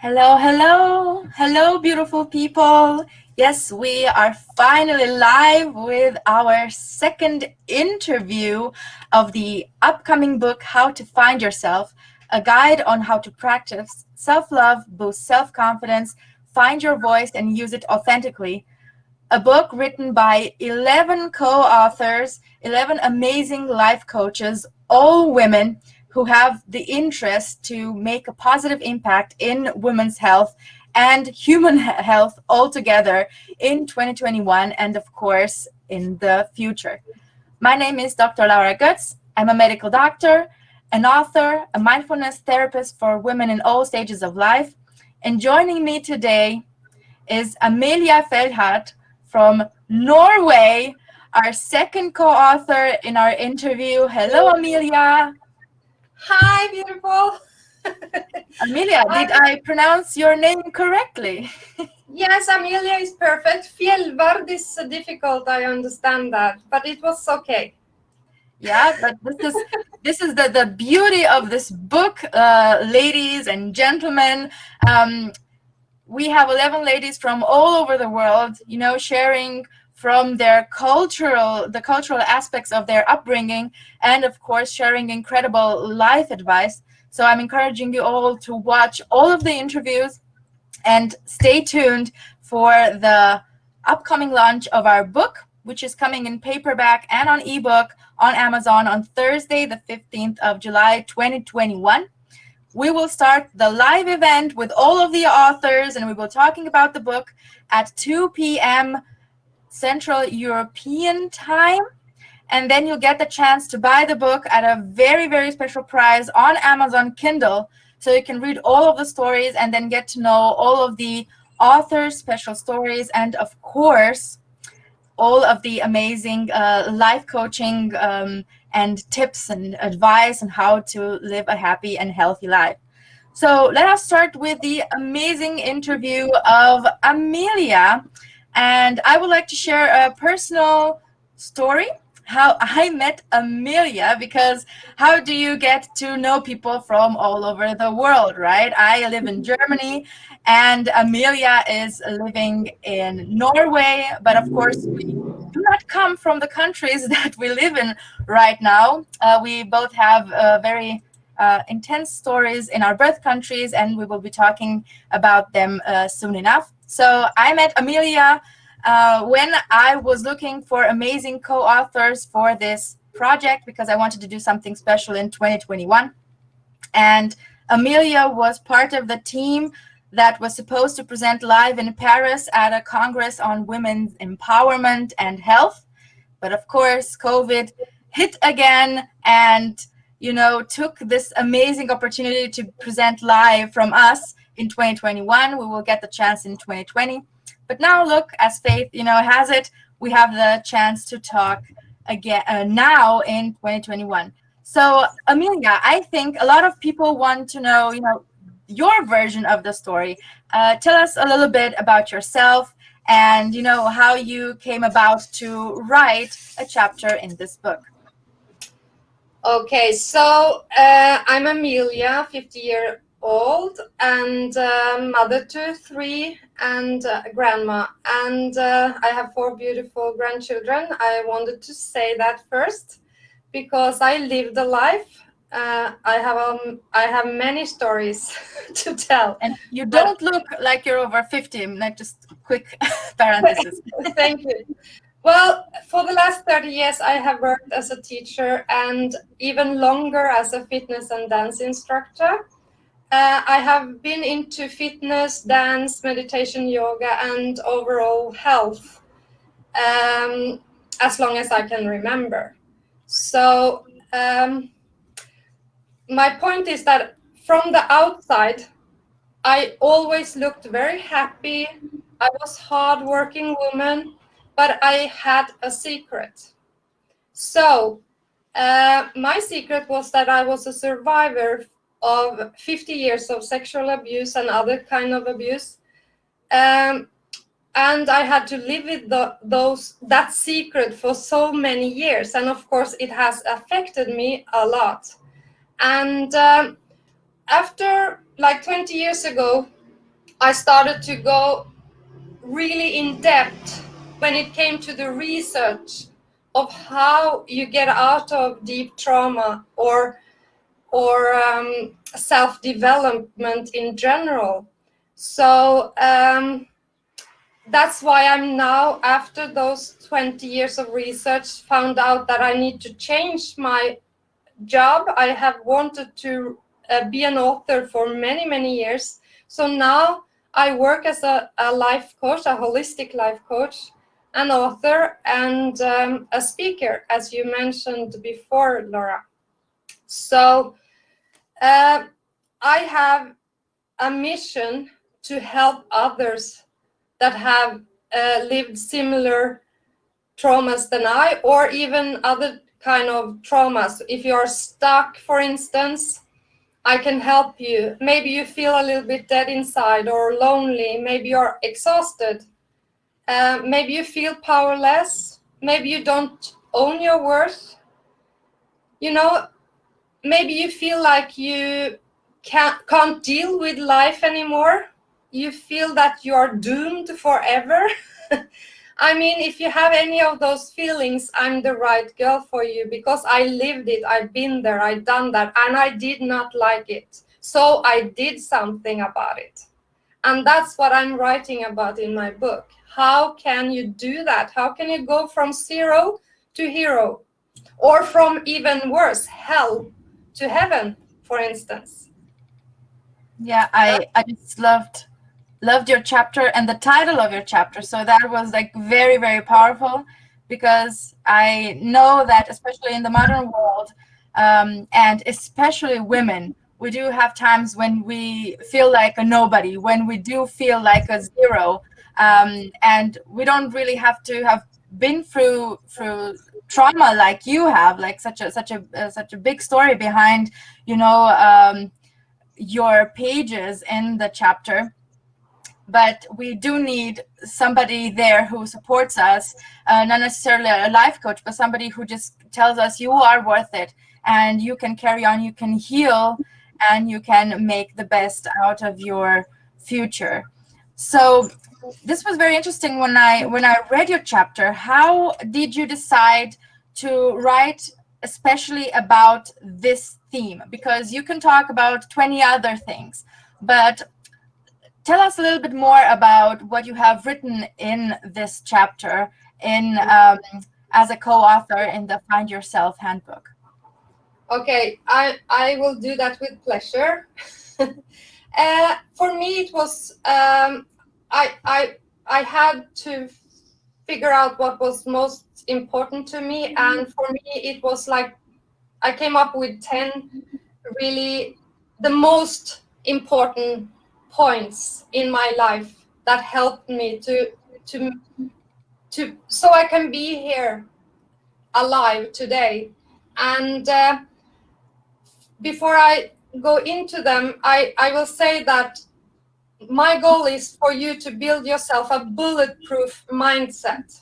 Hello, hello, hello, beautiful people. Yes, we are finally live with our second interview of the upcoming book, How to Find Yourself, a guide on how to practice self-love, boost self-confidence, find your voice, and use it authentically. A book written by 11 co-authors, 11 amazing life coaches, all women who have the interest to make a positive impact in women's health and human health altogether in 2021 and of course in the future. My name is Dr. Laura Götz. I'm a medical doctor, an author, a mindfulness therapist for women in all stages of life. And joining me today is Amelia Fjellvard from Norway, our second co-author in our interview. Hello, Amelia. Hi, beautiful. Amelia, did I pronounce your name correctly? Yes, Amelia is perfect. Fjellvard is difficult, I understand that, but it was okay. Yeah, but this is the beauty of this book, ladies and gentlemen. We have 11 ladies from all over the world, you know, sharing from their the cultural aspects of their upbringing, and of course sharing incredible life advice. So I'm encouraging you all to watch all of the interviews and stay tuned for the upcoming launch of our book, which is coming in paperback and on ebook on Amazon on Thursday, the 15th of July, 2021. We will start the live event with all of the authors, and we will be talking about the book at 2 p.m. Central European time. And then you'll get the chance to buy the book at a very, very special price on Amazon Kindle. So you can read all of the stories and then get to know all of the authors' special stories, and of course, all of the amazing life coaching and tips and advice on how to live a happy and healthy life. So let us start with the amazing interview of Amelia. And I would like to share a personal story, how I met Amelia, because how do you get to know people from all over the world, right? I live in Germany and Amelia is living in Norway, but of course we do not come from the countries that we live in right now. We both have very intense stories in our birth countries, and we will be talking about them soon enough. So I met Amelia when I was looking for amazing co-authors for this project because I wanted to do something special in 2021. And Amelia was part of the team that was supposed to present live in Paris at a Congress on women's empowerment and health. But of course, COVID hit again and, you know, took this amazing opportunity to present live from us in 2021. We will get the chance in 2020. But now look, as fate, you know, has it, we have the chance to talk again now in 2021. So, Amelia, I think a lot of people want to know, you know, your version of the story. Tell us a little bit about yourself and, you know, how you came about to write a chapter in this book. Okay, so I'm Amelia, 50-year-old, and mother to 3 and grandma. And I have 4 beautiful grandchildren. I wanted to say that first because I lived a life. I have many stories to tell. And you don't look like you're over 50, like just quick parenthesis. Thank you. Well, for the last 30 years, I have worked as a teacher and even longer as a fitness and dance instructor. I have been into fitness, dance, meditation, yoga, and overall health as long as I can remember. So my point is that from the outside, I always looked very happy. I was a hard-working woman, but I had a secret. So my secret was that I was a survivor of 50 years of sexual abuse and other kind of abuse. And I had to live with that secret for so many years. And of course, it has affected me a lot. And after like 20 years ago, I started to go really in depth when it came to the research of how you get out of deep trauma or self-development in general. So that's why I'm now, after those 20 years of research, found out that I need to change my job. I have wanted to be an author for many, many years. So now I work as a life coach, a holistic life coach, an author, and a speaker, as you mentioned before, Laura. So I have a mission to help others that have lived similar traumas than I, or even other kind of traumas. If you're stuck, for instance, I can help you. Maybe you feel a little bit dead inside or lonely. Maybe you're exhausted. Maybe you feel powerless. Maybe you don't own your worth. You know, maybe you feel like you can't deal with life anymore. You feel that you're doomed forever. I mean, if you have any of those feelings, I'm the right girl for you, because I lived it. I've been there. I've done that, and I did not like it. So I did something about it. And that's what I'm writing about in my book. How can you do that? How can you go from zero to hero? Or from even worse, hell to heaven, for instance. Yeah, I just loved your chapter and the title of your chapter. So that was like very, very powerful, because I know that especially in the modern world, and especially women, we do have times when we feel like a nobody, when we do feel like a zero, and we don't really have to have been through trauma like you have, like such a big story behind, you know, your pages in the chapter. But we do need somebody there who supports us, not necessarily a life coach, but somebody who just tells us you are worth it and you can carry on, you can heal, and you can make the best out of your future. So this was very interesting. When I read your chapter, how did you decide to write especially about this theme? Because you can talk about 20 other things, but tell us a little bit more about what you have written in this chapter in as a co-author in the Find Yourself handbook. Okay, I will do that with pleasure. For me, it was I had to figure out what was most important to me, and for me it was like I came up with 10 really the most important points in my life that helped me to so I can be here alive today. And before I go into them, I will say that my goal is for you to build yourself a bulletproof mindset.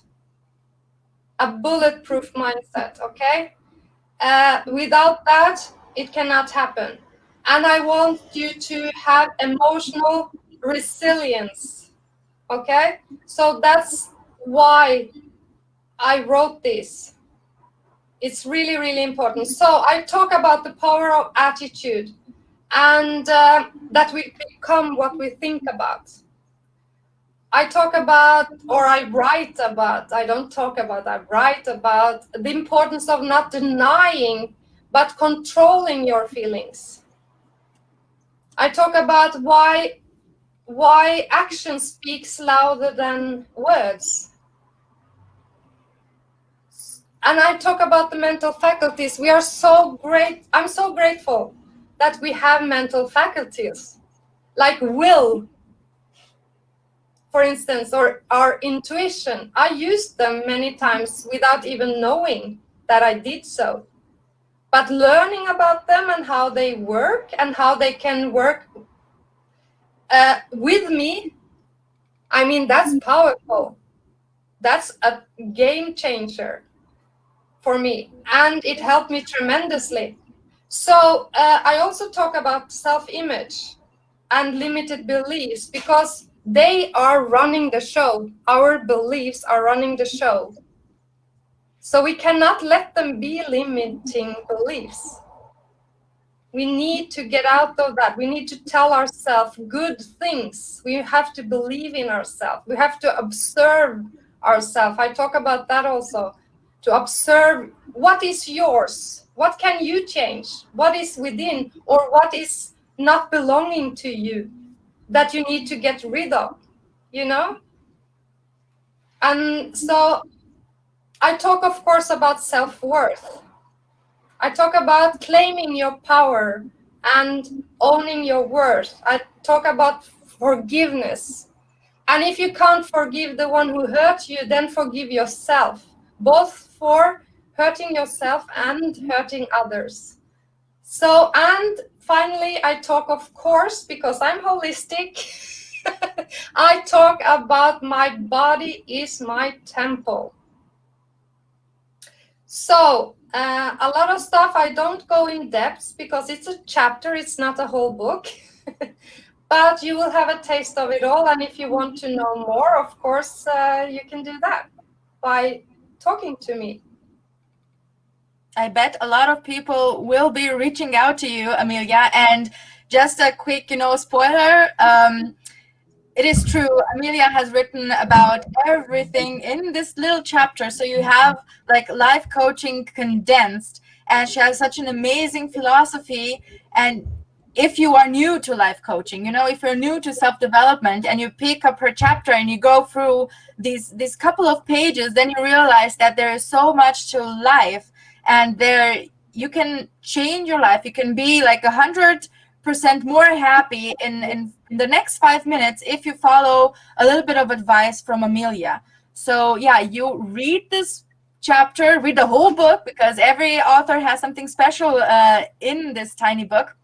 A bulletproof mindset, okay? Without that, it cannot happen. And I want you to have emotional resilience, okay? So that's why I wrote this. It's really, really important. So I talk about the power of attitude, and that we become what we think about. I talk about, or I write about, I don't talk about, I write about the importance of not denying, but controlling your feelings. I talk about why action speaks louder than words. And I talk about the mental faculties. We are so great. I'm so grateful that we have mental faculties, like will, for instance, or our intuition. I used them many times without even knowing that I did so. But learning about them and how they work and how they can work with me, I mean, that's powerful. That's a game changer for me, and it helped me tremendously. So I also talk about self-image. and limited beliefs, because they are running the show. Our beliefs are running the show. So we cannot let them be limiting beliefs. We need to get out of that. We need to tell ourselves good things. We have to believe in ourselves. We have to observe ourselves. I talk about that also. To observe what is yours. What can you change? What is within, or what is not belonging to you that you need to get rid of, you know? And so I talk, of course, about self-worth. I talk about claiming your power and owning your worth. I talk about forgiveness. And if you can't forgive the one who hurt you, then forgive yourself, both for hurting yourself and hurting others. So, and finally, I talk, of course, because I'm holistic, I talk about my body is my temple. So, a lot of stuff I don't go in depth because it's a chapter, it's not a whole book. But you will have a taste of it all. And if you want to know more, of course, you can do that by talking to me. I bet a lot of people will be reaching out to you, Amelia. And just a quick, spoiler. It is true. Amelia has written about everything in this little chapter. So you have like life coaching condensed, and she has such an amazing philosophy. And if you are new to life coaching, if you're new to self-development and you pick up her chapter and you go through these couple of pages, then you realize that there is so much to life, and there you can change your life. You can be like 100% more happy in the next 5 minutes if you follow a little bit of advice from Amelia. So yeah, you read this chapter, read the whole book, because every author has something special in this tiny book.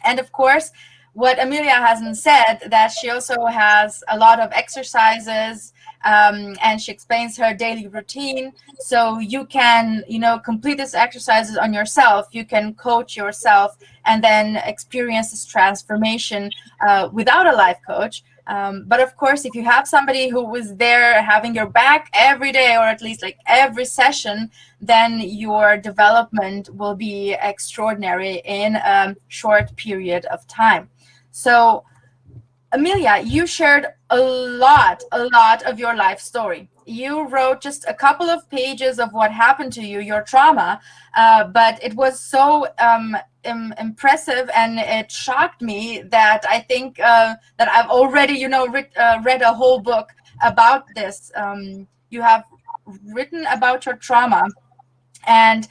And of course, what Amelia hasn't said, that she also has a lot of exercises, and she explains her daily routine. So you can, complete these exercises on yourself. You can coach yourself and then experience this transformation without a life coach. But of course, if you have somebody who was there having your back every day, or at least like every session, then your development will be extraordinary in a short period of time. So Amelia, you shared a lot of your life story. You wrote just a couple of pages of what happened to you, your trauma, but it was so impressive, and it shocked me that I think that I've already, read a whole book about this. You have written about your trauma, and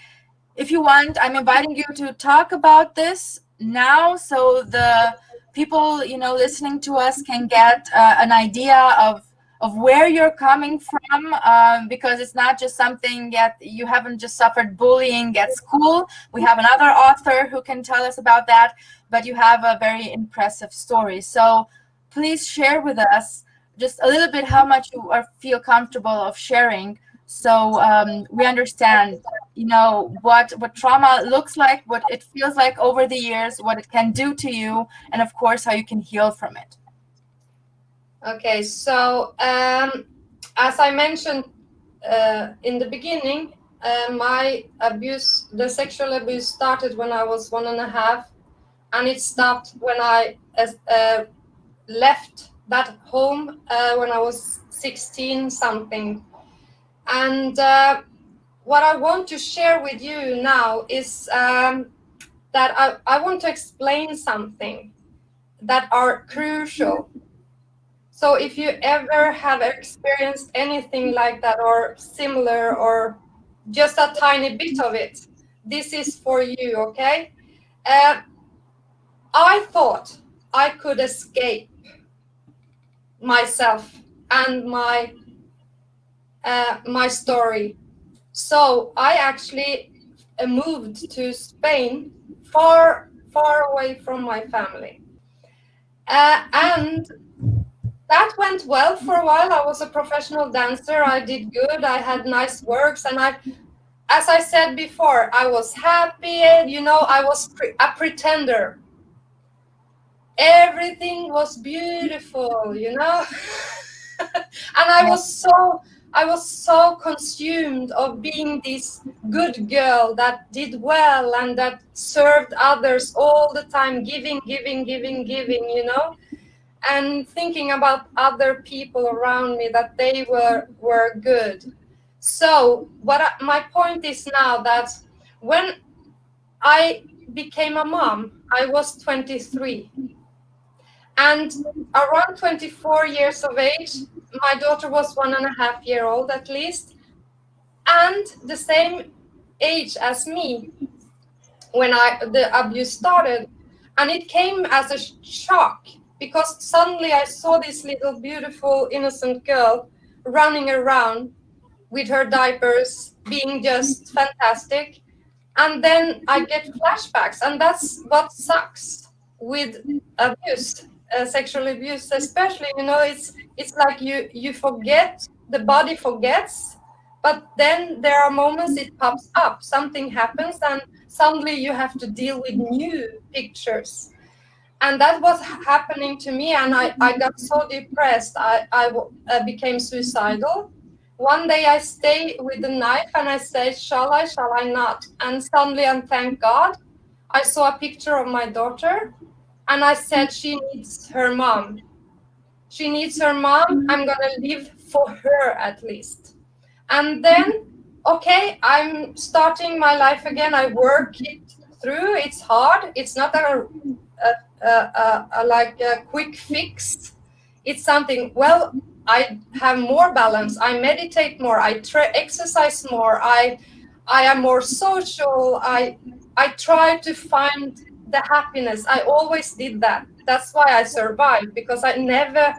if you want, I'm inviting you to talk about this now, so the people, listening to us can get an idea of where you're coming from, because it's not just something that you haven't just suffered bullying at school. We have another author who can tell us about that, but you have a very impressive story. So please share with us just a little bit how much you feel comfortable of sharing, so we understand, what trauma looks like, what it feels like over the years, what it can do to you, and of course how you can heal from it. Okay, so as I mentioned in the beginning, my abuse, the sexual abuse, started when I was 1.5, and it stopped when I left that home when I was 16 something. And what I want to share with you now is that I want to explain something that are crucial. So if you ever have experienced anything like that or similar, or just a tiny bit of it, this is for you, okay? I thought I could escape myself and my story. So I actually moved to Spain, far away from my family. And that went well for a while. I was a professional dancer. I did good. I had nice works. And as I said before, I was happy. I was a pretender. everything was beautiful, you know. And I was so consumed of being this good girl that did well and that served others all the time, giving, you know, and thinking about other people around me, that they were good. So my point is now that when I became a mom, I was 23. And around 24 years of age, my daughter was 1.5 years old at least, and the same age as me when the abuse started. And it came as a shock, because suddenly I saw this little beautiful innocent girl running around with her diapers, being just fantastic. And then I get flashbacks, and that's what sucks with abuse, sexual abuse especially. You know, it's like you forget, the body forgets, but then there are moments it pops up, something happens, and suddenly you have to deal with new pictures. And that was happening to me, and I got so depressed, I became suicidal. One day I stay with the knife and I say, shall I not? And suddenly, and thank God, I saw a picture of my daughter, and I said, she needs her mom. She needs her mom. I'm gonna live for her at least. And then, okay, I'm starting my life again. I work it through. It's hard. It's not like a quick fix. It's something, well, I have more balance. I meditate more. I exercise more. I am more social. I try to find the happiness. I always did that. That's why I survived, because I never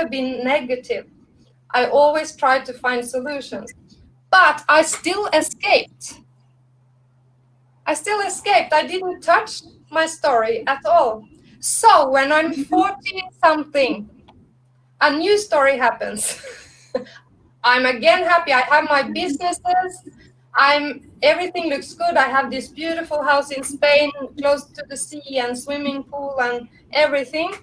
been negative. I always tried to find solutions. But I still escaped. I didn't touch my story at all. So when I'm 40 something, a new story happens. I'm again happy. I have my businesses. Everything looks good. I have this beautiful house in Spain, close to the sea and swimming pool and everything.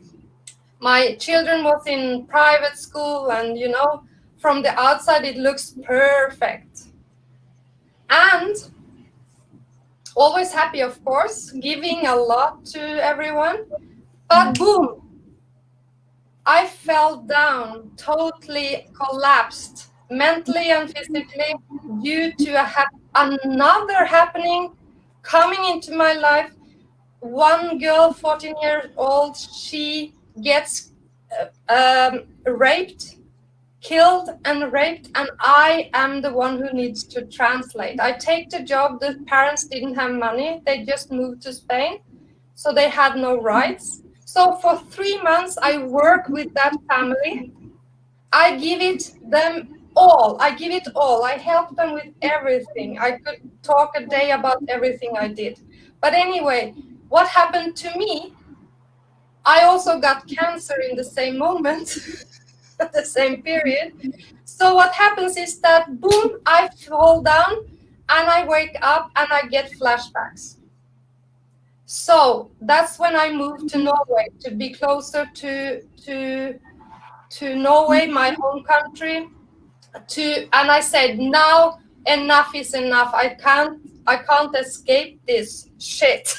My children was in private school, and you know, from the outside it looks perfect. And always happy, of course, giving a lot to everyone. But boom, I fell down, totally collapsed, mentally and physically, due to another happening coming into my life. One girl, 14 years old, she gets killed and raped, and I am the one who needs to translate. I take the job. The parents didn't have money. They just moved to Spain, so they had no rights. So for 3 months, I work with that family. I give it them all. I help them with everything. I could talk a day about everything I did. But anyway, what happened to me, I also got cancer in the same moment, at the same period. So what happens is that, boom, I fall down and I wake up and I get flashbacks. So that's when I moved to Norway, to be closer to Norway, my home country. And I said, now enough is enough. I can't escape this shit.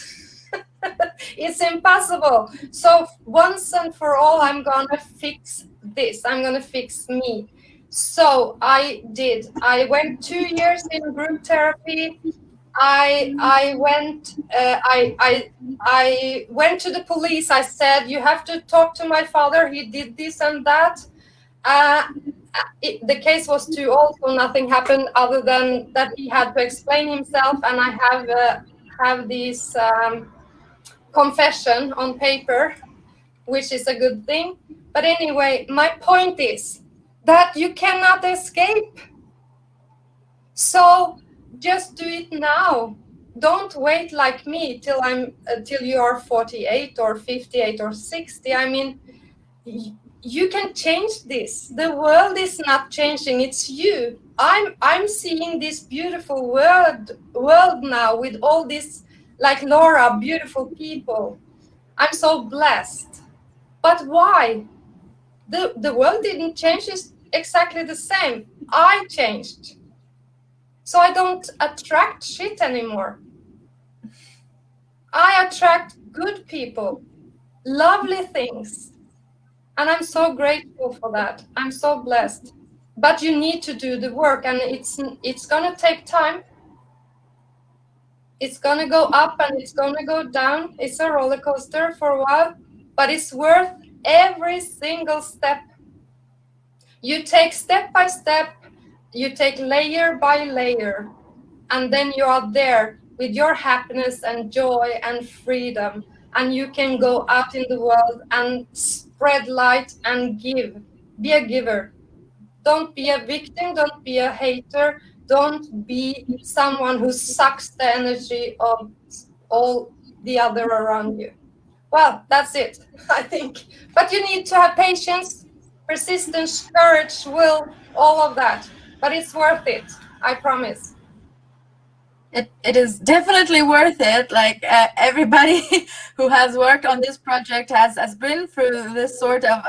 It's impossible. So once and for all, I'm gonna fix this. I'm gonna fix me. So I did. I went 2 years in group therapy. I went to the police. I said, you have to talk to my father. He did this and that. The case was too old, so nothing happened other than that he had to explain himself. And I have this confession on paper, which is a good thing. But anyway, my point is that you cannot escape. So just do it now. Don't wait like me till you are 48 or 58 or 60. I mean, you can change this. The world is not changing, it's you. I'm seeing this beautiful world now with all this, like Laura, beautiful people. I'm so blessed. But why? The world didn't change, it's exactly the same. I changed. So I don't attract shit anymore. I attract good people, lovely things. And I'm so grateful for that. I'm so blessed. But you need to do the work, and it's gonna take time. It's gonna go up and it's gonna go down. It's a roller coaster for a while, but it's worth every single step. You take step by step, you take layer by layer, and then you are there with your happiness and joy and freedom, and you can go out in the world and spread light and give. Be a giver. Don't be a victim, don't be a hater, don't be someone who sucks the energy of all the other around you. Well, that's it, I think. But you need to have patience, persistence, courage, will, all of that. But it's worth it, I promise. It is definitely worth it. Like everybody who has worked on this project has been through this sort of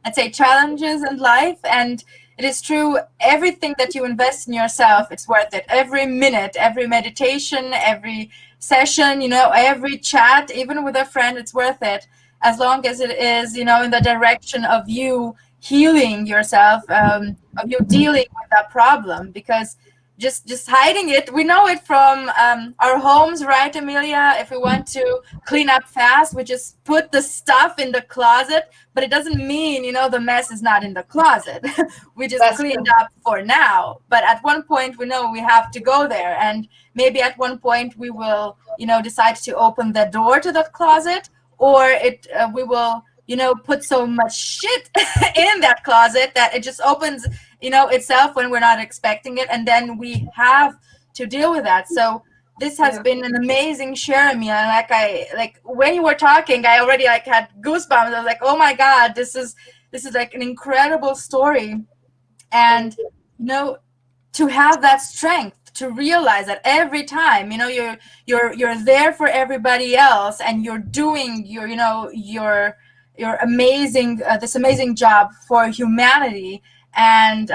let's say challenges in life, and it is true, everything that you invest in yourself, it's worth it. Every minute, every meditation, every session, every chat, even with a friend, it's worth it, as long as it is in the direction of you healing yourself, of you dealing with that problem. Because just hiding it, we know it from our homes, right, Amelia? If we want to clean up fast, we just put the stuff in the closet, but it doesn't mean the mess is not in the closet. We just That's cleaned good. up for now, but at one point we know we have to go there, and maybe at one point we will decide to open the door to that closet, or we will put so much shit in that closet that it just opens itself when we're not expecting it, and then we have to deal with that. So this has been an amazing share, Amelia. Like when you were talking, I already had goosebumps. I was like, oh my god, this is like an incredible story. And to have that strength to realize that every time you're there for everybody else, and you're doing your amazing this amazing job for humanity. And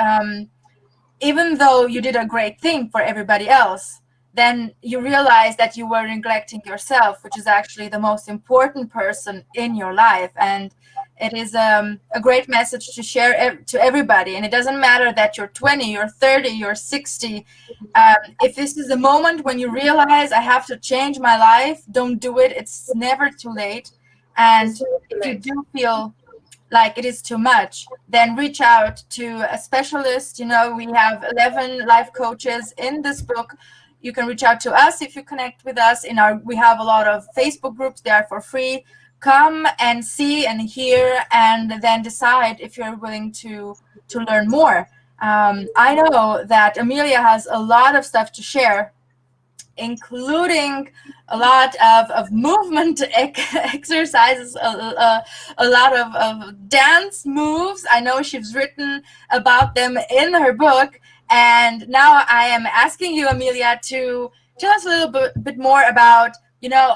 even though you did a great thing for everybody else, then you realize that you were neglecting yourself, which is actually the most important person in your life. And it is a great message to share to everybody. And it doesn't matter that you're 20, you're 30, you're 60. If this is the moment when you realize I have to change my life, don't do it. It's never too late. And if you do feel like it is too much, then reach out to a specialist. We have 11 life coaches in this book. You can reach out to us if you connect with us. We have a lot of Facebook groups. They are for free. Come and see and hear, and then decide if you're willing to learn more. I know that Amelia has a lot of stuff to share, including a lot of movement exercises, a lot of dance moves. I know she's written about them in her book. And now I am asking you, Amelia, to tell us a little bit more about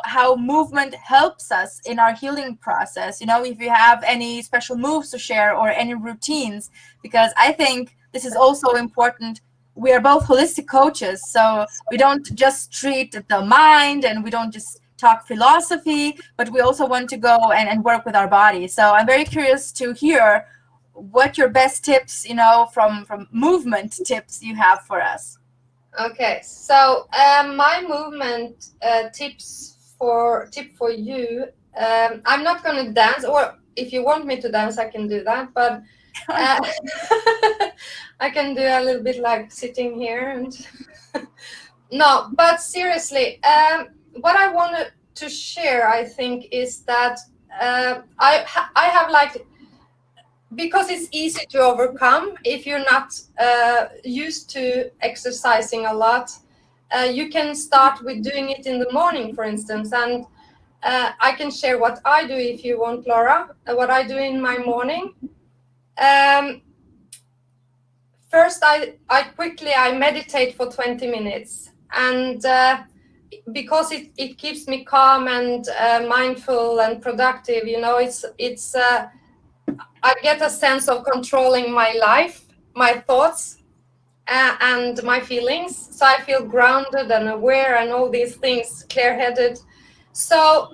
how movement helps us in our healing process. If you have any special moves to share or any routines, because I think this is also important. We are both holistic coaches, so we don't just treat the mind, and we don't just talk philosophy, but we also want to go and work with our body. So I'm very curious to hear what your best tips, from movement tips you have for us. Okay, so my movement tip for you. I'm not going to dance, or if you want me to dance, I can do that. But I can do a little bit like sitting here and no. But seriously, what I wanted to share, I think, is that I have like, because it's easy to overcome if you're not used to exercising a lot. You can start with doing it in the morning, for instance, and I can share what I do if you want, Laura, what I do in my morning. First, I meditate for 20 minutes, and because it keeps me calm and mindful and productive. You know, it's I get a sense of controlling my life, my thoughts, and my feelings. So I feel grounded and aware and all these things, clear-headed. So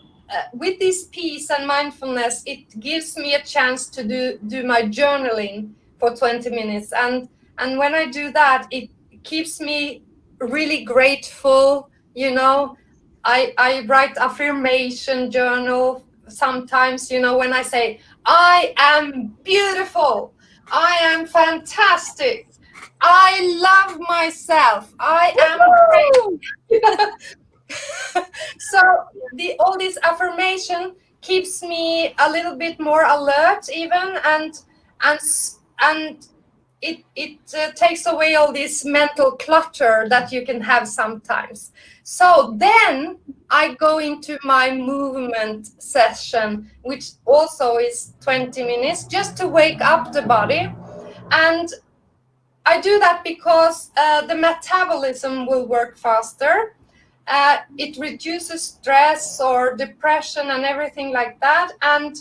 with this peace and mindfulness, it gives me a chance to do my journaling for 20 minutes. And when I do that, it keeps me really grateful. You know, I write affirmation journal sometimes, you know, when I say, I am beautiful, I am fantastic, I love myself, I am great. So all this affirmation keeps me a little bit more alert even, and it takes away all this mental clutter that you can have sometimes. So then I go into my movement session, which also is 20 minutes, just to wake up the body. And I do that because the metabolism will work faster. It reduces stress or depression and everything like that. And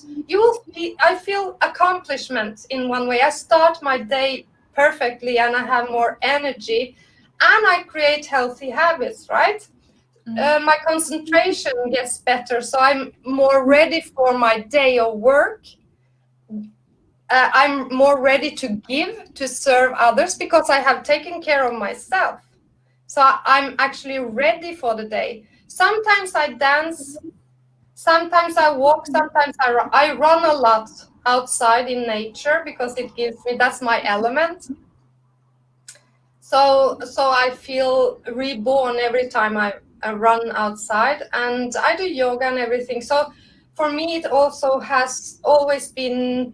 I feel accomplishment in one way. I start my day perfectly and I have more energy and I create healthy habits, right? My concentration gets better, so I'm more ready for my day of work. I'm more ready to give, to serve others, because I have taken care of myself. So I'm actually ready for the day. Sometimes I dance, sometimes I walk, sometimes I run a lot outside in nature, because it gives me, that's my element. So I feel reborn every time I run outside, and I do yoga and everything. So for me, it also has always been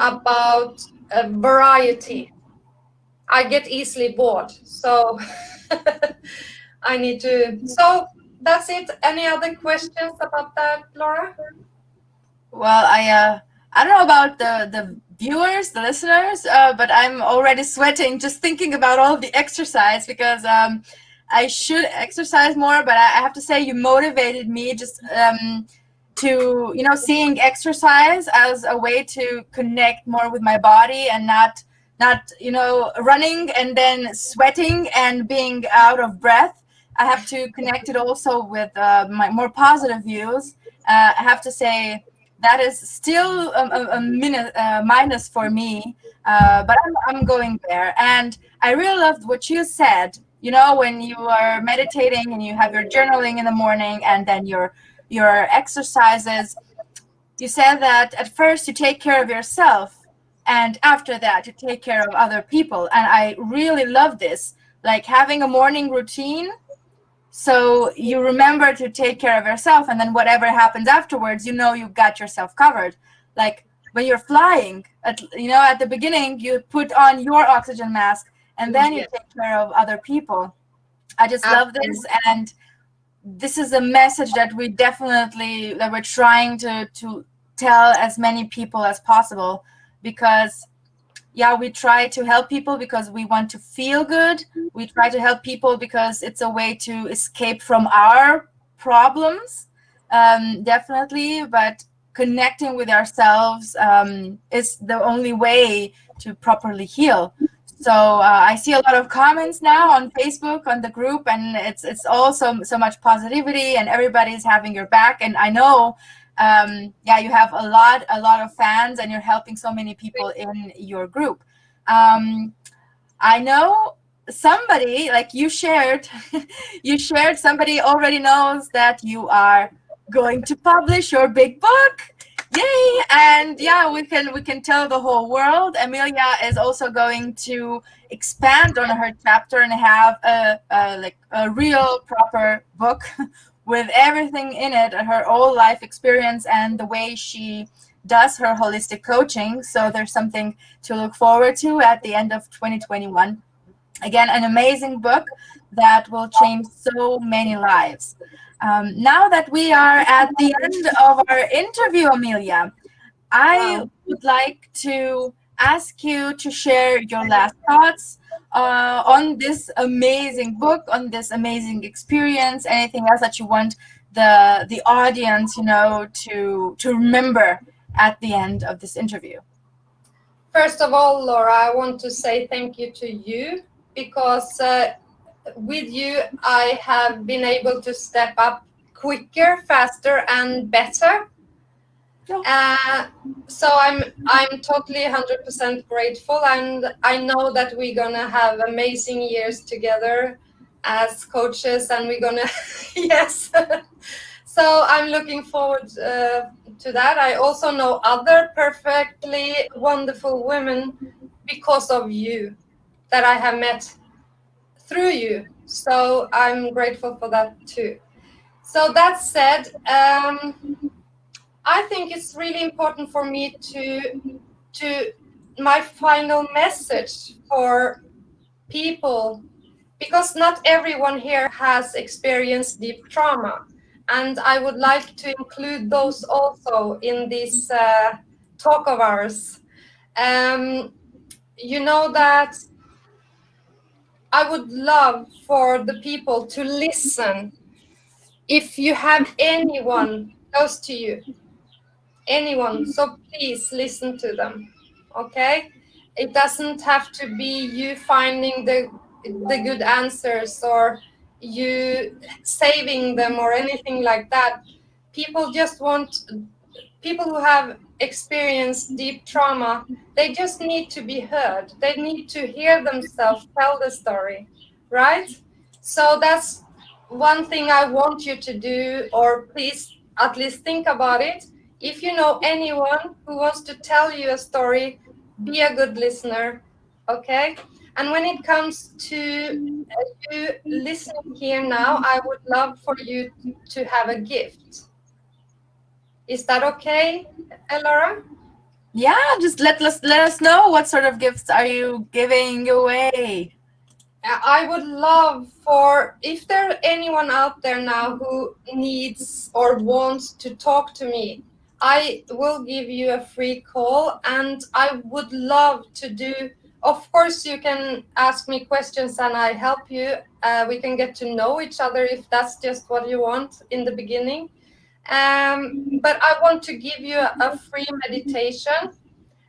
about a variety. I get easily bored, so I need to. So that's it. Any other questions about that, Laura? Well, I don't know about the viewers, the listeners, but I'm already sweating just thinking about all of the exercise, because I should exercise more, but I have to say you motivated me just to, you know, seeing exercise as a way to connect more with my body, and not you know, running and then sweating and being out of breath. I have to connect it also with my more positive views. I have to say that is still a minus for me, but I'm going there. And I really loved what you said. You know, when you are meditating and you have your journaling in the morning and then your exercises, you said that at first you take care of yourself, and after that you take care of other people. And I really love this, like having a morning routine, so you remember to take care of yourself, and then whatever happens afterwards, you know, you got yourself covered. Like when you're flying, you know, at the beginning you put on your oxygen mask, and then you take care of other people. I just love this, and this is a message that we're trying to tell as many people as possible, because yeah, we try to help people because we want to feel good. We try to help people because it's a way to escape from our problems, definitely. But connecting with ourselves is the only way to properly heal. So I see a lot of comments now on Facebook, on the group, and it's all so much positivity, and everybody's having your back. And I know, yeah, you have a lot of fans, and you're helping so many people in your group. I know somebody, like you shared, somebody already knows that you are going to publish your big book. Yay! And yeah, we can tell the whole world. Amelia is also going to expand on her chapter and have a real proper book with everything in it, her whole life experience and the way she does her holistic coaching. So there's something to look forward to at the end of 2021. Again, an amazing book that will change so many lives. Now that we are at the end of our interview, Amelia, I would like to ask you to share your last thoughts on this amazing book, on this amazing experience, anything else that you want the audience, to remember at the end of this interview. First of all, Laura, I want to say thank you to you, because with you I have been able to step up quicker, faster, and better. So I'm totally 100% grateful, and I know that we're gonna have amazing years together as coaches, and we're gonna yes. So I'm looking forward to that. I also know other perfectly wonderful women because of you that I have met through you. So I'm grateful for that too. So that said, I think it's really important for me to my final message for people, because not everyone here has experienced deep trauma, and I would like to include those also in this talk of ours. You know that I would love for the people to listen. If you have anyone close to you, anyone, so please listen to them, okay? It doesn't have to be you finding the good answers or you saving them or anything like that. People just want, people who have experienced deep trauma, they just need to be heard. They need to hear themselves tell the story, right? So that's one thing I want you to do, or please at least think about it. If you know anyone who wants to tell you a story, be a good listener, okay? And when it comes to you listening here now, I would love for you to have a gift. Is that okay, Laura? Yeah, just let us know what sort of gifts are you giving away. I would love for, if there's anyone out there now who needs or wants to talk to me, I will give you a free call, and I would love to do, of course you can ask me questions and I help you. We can get to know each other if that's just what you want in the beginning. But I want to give you a free meditation,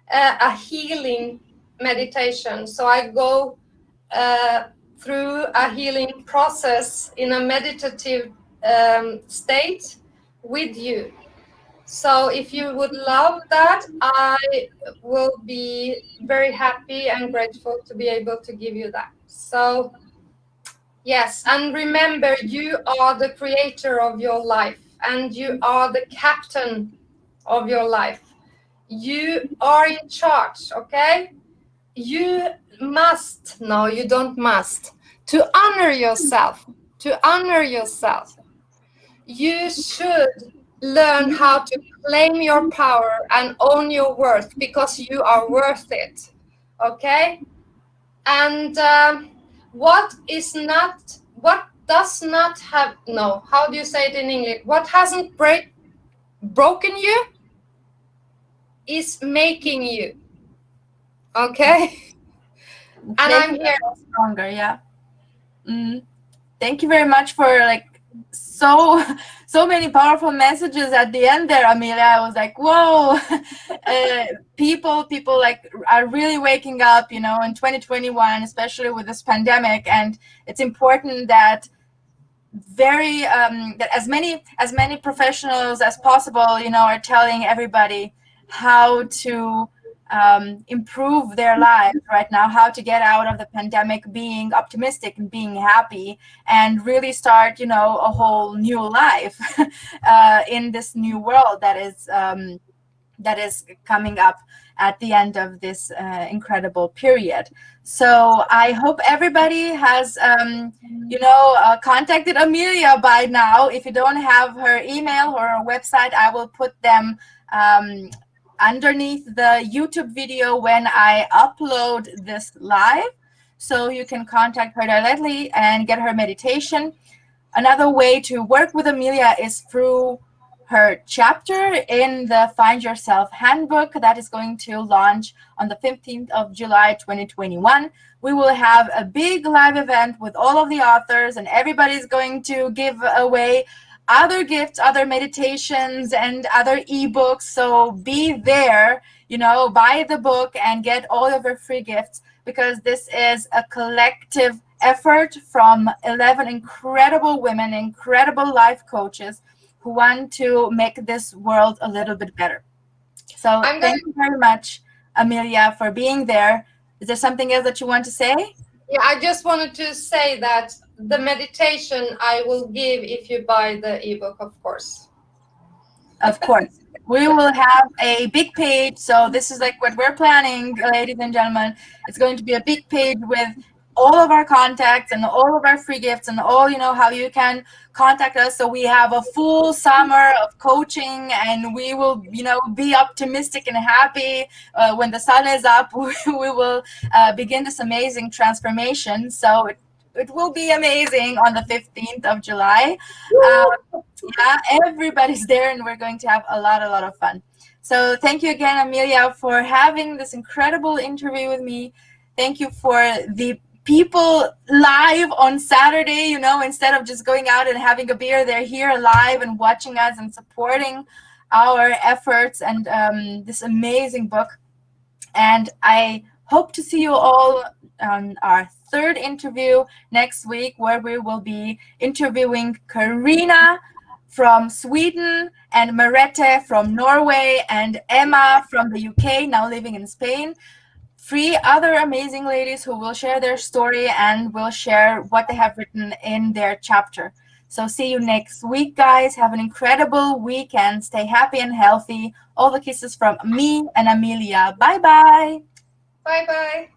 a healing meditation. So I go through a healing process in a meditative state with you. So if you would love that, I will be very happy and grateful to be able to give you that. So yes, and remember, you are the creator of your life, and you are the captain of your life. You are in charge, okay? You must, no, you don't must, to honor yourself, you should learn how to claim your power and own your worth, because you are worth it, okay? And what does not have, no, how do you say it in English? What hasn't broken you is making you, okay? And I'm here. Stronger, yeah. Thank you very much for so many powerful messages at the end there, Amelia. I was like, whoa. People are really waking up, in 2021, especially with this pandemic. And it's important that that as many professionals as possible, are telling everybody how to improve their lives right now, how to get out of the pandemic being optimistic and being happy, and really start, a whole new life in this new world that is coming up at the end of this incredible period. So I hope everybody has, contacted Amelia by now. If you don't have her email or her website, I will put them underneath the YouTube video when I upload this live, so you can contact her directly and get her meditation. Another way to work with Amelia is through her chapter in the Find Yourself handbook that is going to launch on the 15th of July 2021. We will have a big live event with all of the authors, and everybody's going to give away other gifts, other meditations, and other ebooks. So be there, you know, buy the book and get all of your free gifts, because this is a collective effort from 11 incredible women, incredible life coaches who want to make this world a little bit better. So thank you very much, Amelia, for being there. Is there something else that you want to say? Yeah, I just wanted to say that the meditation I will give if you buy the ebook, of course. Of course. We will have a big page. So this is like what we're planning, ladies and gentlemen. It's going to be a big page with all of our contacts and all of our free gifts and all, you know, how you can contact us. So we have a full summer of coaching, and we will, you know, be optimistic and happy when the sun is up. We will begin this amazing transformation. So it will be amazing on the 15th of July. Yeah, everybody's there, and we're going to have a lot of fun. So thank you again, Amelia, for having this incredible interview with me. Thank you for the people live on Saturday, you know, instead of just going out and having a beer, they're here live and watching us and supporting our efforts and this amazing book. And I hope to see you all on our third interview next week, where we will be interviewing Karina from Sweden and Merete from Norway and Emma from the UK, now living in Spain. 3 other amazing ladies who will share their story and will share what they have written in their chapter. So see you next week, guys. Have an incredible weekend. Stay happy and healthy. All the kisses from me and Amelia. Bye-bye. Bye-bye.